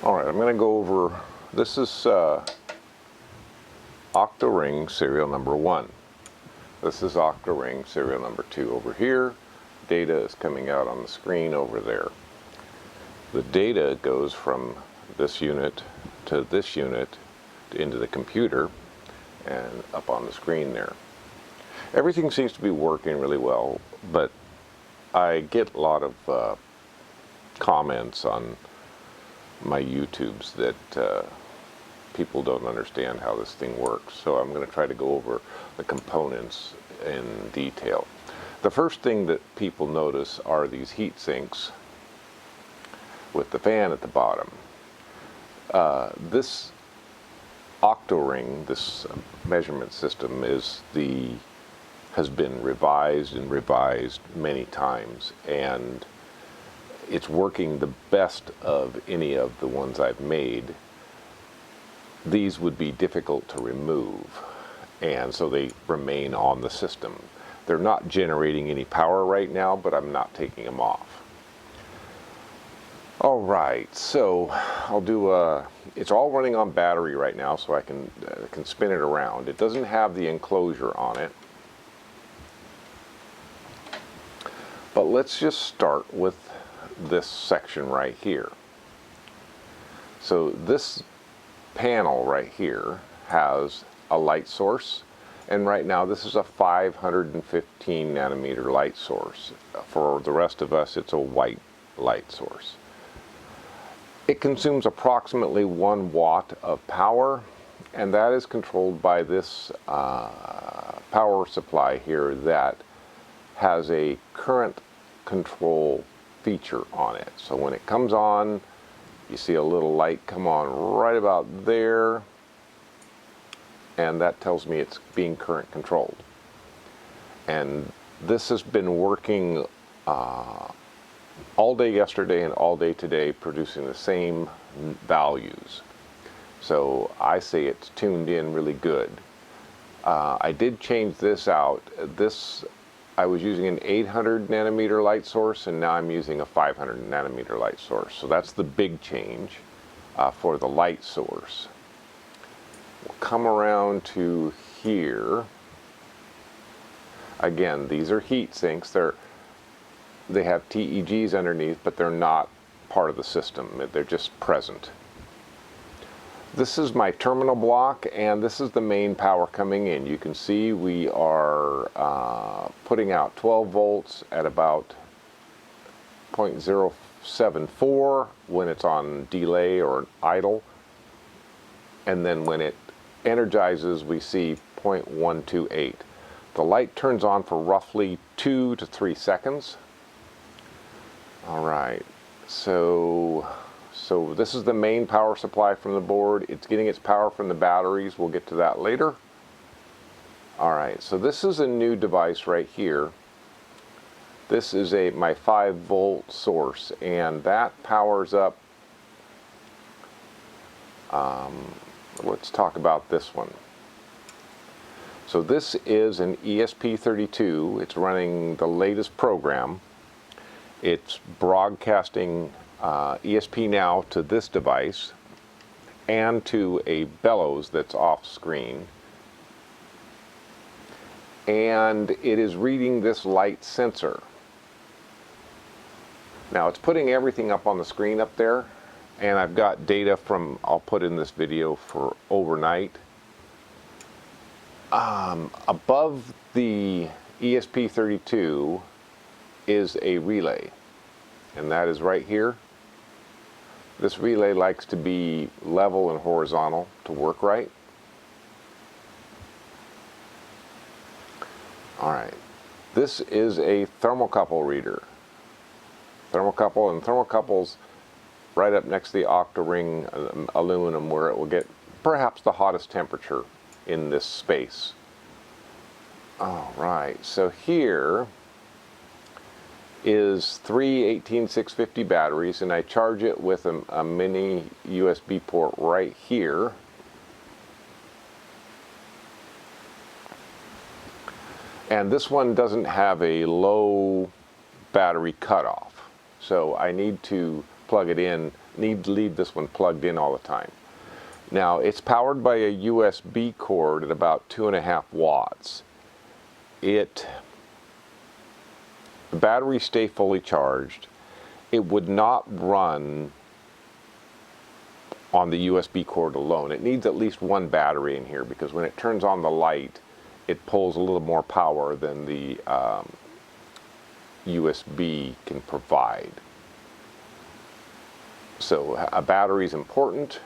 Alright, I'm going to go over, this is Octoring serial number 1. This is Octoring serial number 2 over here. Data is coming out on the screen over there. The data goes from this unit to this unit into the computer and up on the screen there. Everything seems to be working really well, but I get a lot of comments on my YouTubes that people don't understand how this thing works. So I'm going to try to go over the components in detail. The first thing that people notice are these heat sinks with the fan at the bottom. This Octoring, this measurement system, has been revised and revised many times, and it's working the best of any of the ones I've made. These would be difficult to remove, and so they remain on the system. They're not generating any power right now, but I'm not taking them off. All right, so I'll do it's all running on battery right now, so I can spin it around. It doesn't have the enclosure on it. But let's just start with this section right here. So this panel right here has a light source, and right now this is a 515 nanometer light source. For the rest of us, it's a white light source. It consumes approximately 1 watt of power, and that is controlled by this power supply here that has a current control feature on it. So when it comes on, you see a little light come on right about there, and that tells me it's being current controlled. And this has been working all day yesterday and all day today, producing the same values. So I say it's tuned in really good. I did change this out. I was using an 800 nanometer light source, and now I'm using a 500 nanometer light source. So that's the big change for the light source. We'll come around to here. Again, these are heat sinks. They have TEGs underneath, but they're not part of the system. They're just present. This is my terminal block, and this is the main power coming in. You can see we are putting out 12 volts at about 0.074 when it's on delay or idle, and then when it energizes we see 0.128. The light turns on for roughly 2 to 3 seconds. All right, so this is the main power supply from the board. It's getting its power from the batteries. We'll get to that later. All right, so this is a new device right here. This is my 5-volt source, and that powers up. Let's talk about this one. So this is an ESP32. It's running the latest program. It's broadcasting ESP now to this device and to a bellows that's off screen, and it is reading this light sensor. Now it's putting everything up on the screen up there, and I've got data from, I'll put in this video for overnight. Above the ESP32 is a relay, and that is right here. This relay likes to be level and horizontal to work right. All right, this is a thermocouple reader. Thermocouple, and thermocouple's right up next to the Octoring aluminum, where it will get perhaps the hottest temperature in this space. All right, so here is 3 18650 batteries, and I charge it with a mini USB port right here. And this one doesn't have a low battery cutoff, so I need to plug it in need to leave this one plugged in all the time. Now, it's powered by a USB cord at about 2.5 watts. The batteries stay fully charged. It would not run on the USB cord alone. It needs at least one battery in here, because when it turns on the light, it pulls a little more power than the USB can provide. So a battery is important.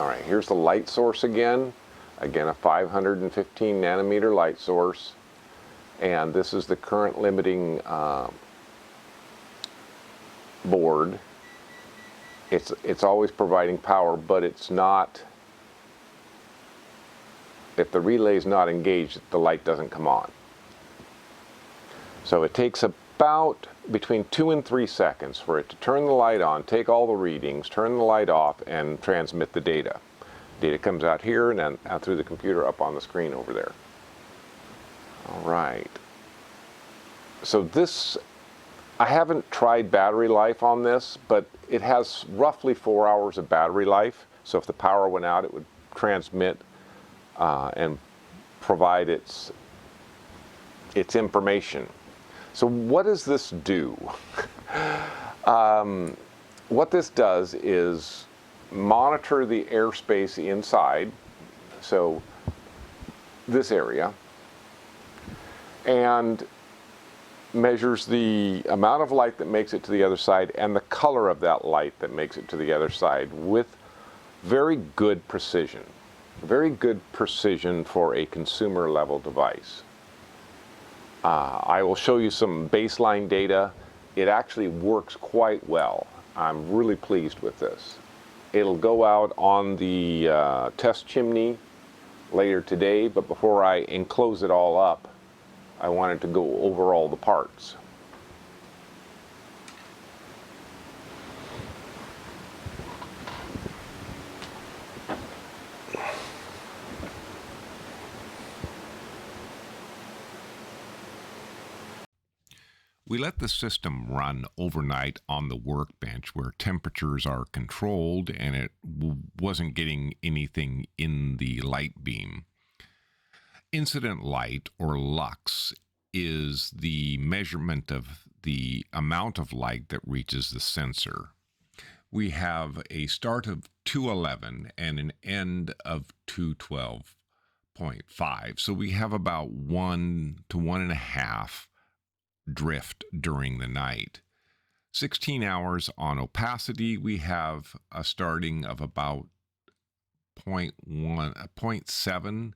All right, here's the light source again. Again, a 515 nanometer light source. And this is the current limiting board. It's always providing power, but it's not, if the relay is not engaged, the light doesn't come on. So it takes about between 2 and 3 seconds for it to turn the light on, take all the readings, turn the light off, and transmit the data. Data comes out here and then out through the computer up on the screen over there. All right. So this, I haven't tried battery life on this, but it has roughly 4 hours of battery life. So if the power went out, it would transmit and provide its information. So what does this do? What this does is monitor the airspace inside, so this area, and measures the amount of light that makes it to the other side and the color of that light that makes it to the other side with very good precision. Very good precision for a consumer level device. I will show you some baseline data. It actually works quite well. I'm really pleased with this. It'll go out on the test chimney later today, but before I enclose it all up, I wanted to go over all the parts. We let the system run overnight on the workbench where temperatures are controlled and it wasn't getting anything in the light beam. Incident light, or lux, is the measurement of the amount of light that reaches the sensor. We have a start of 211 and an end of 212.5. So we have about 1 to 1.5 drift during the night. 16 hours on opacity, we have a starting of about 0.7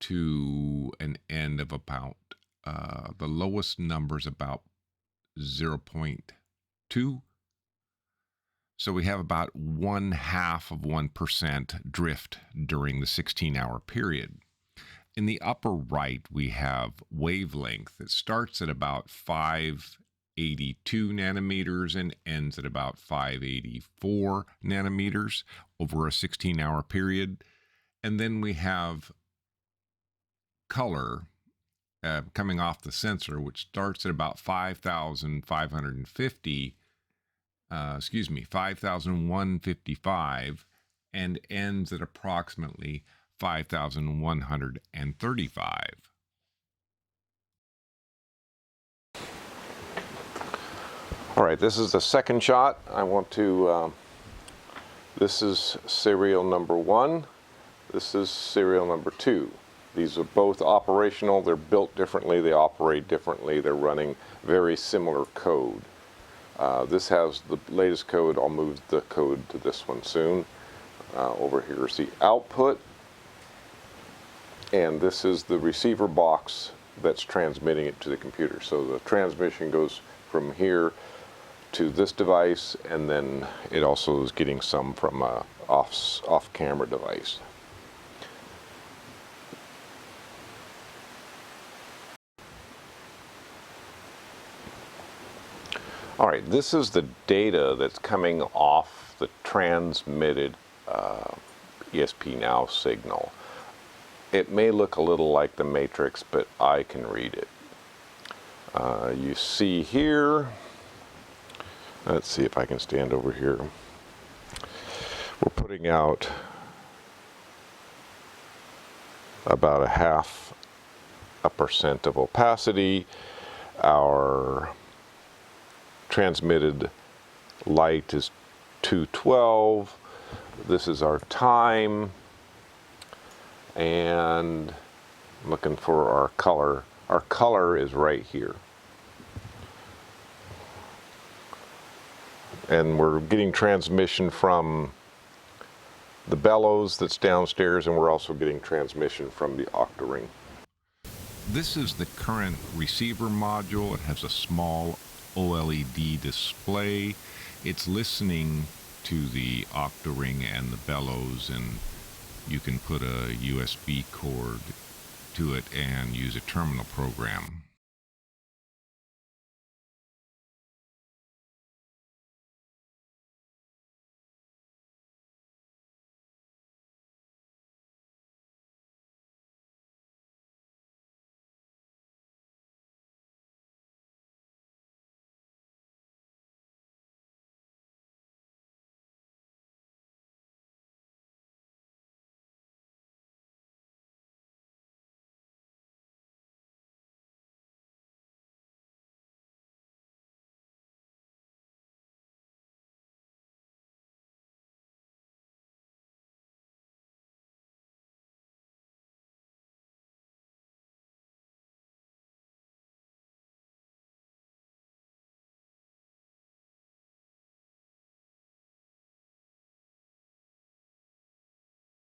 to an end of about the lowest numbers about 0.2. So we have about 0.5% drift during the 16-hour period. In the upper right, we have wavelength that starts at about 582 nanometers and ends at about 584 nanometers over a 16-hour period. And then we have color coming off the sensor, which starts at about 5,155 and ends at approximately 5,135. All right, this is the second shot. I want to, this is serial number 1. This is serial number 2. These are both operational. They're built differently. They operate differently. They're running very similar code. This has the latest code. I'll move the code to this one soon. Over here is the output. And this is the receiver box that's transmitting it to the computer. So the transmission goes from here to this device, and then it also is getting some from a off-camera device. All right, this is the data that's coming off the transmitted ESP Now signal. It may look a little like the matrix, but I can read it. You see here Let's see if I can stand over here. We're putting out about 0.5% of opacity. Our transmitted light is 212. This is our time, and I'm looking for our color. Our color is right here. And we're getting transmission from the bellows that's downstairs, and we're also getting transmission from the Octoring. This is the current receiver module. It has a small OLED display. It's listening to the Octoring and the bellows, and you can put a USB cord to it and use a terminal program.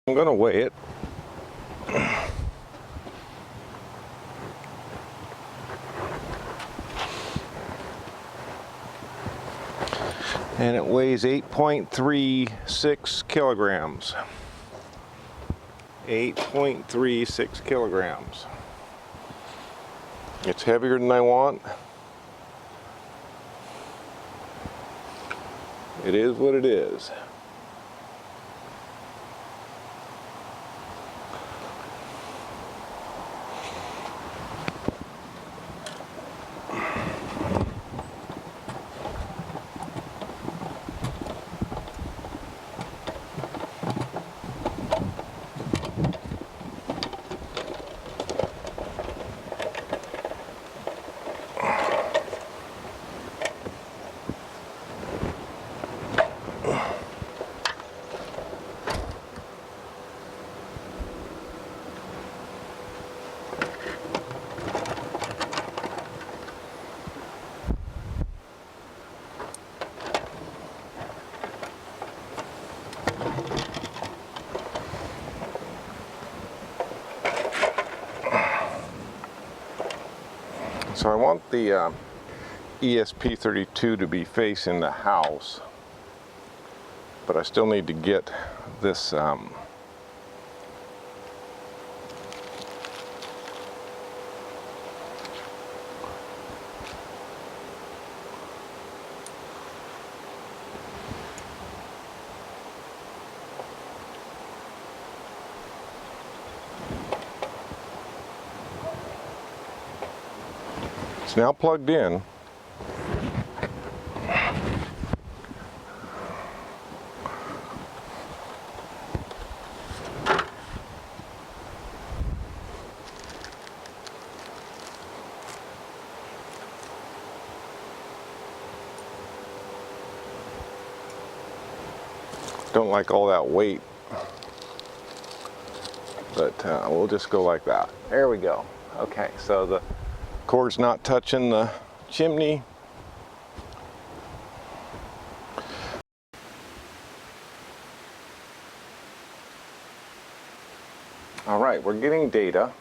I'm going to weigh it. And it weighs 8.36 kilograms. 8.36 kilograms. It's heavier than I want. It is what it is. So I want the ESP32 to be facing the house, but I still need to get this it's now plugged in. Don't like all that weight, but we'll just go like that. There we go. Okay, so the cord's not touching the chimney. All right, we're getting data,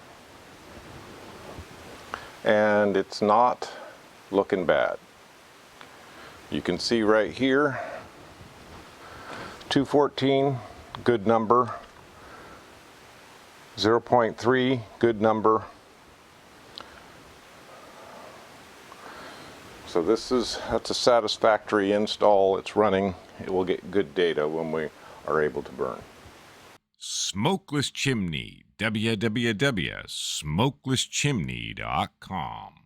and it's not looking bad. You can see right here, 214, good number. 0.3, good number. So that's a satisfactory install. It's running. It will get good data when we are able to burn. Smokeless Chimney, www.smokelesschimney.com.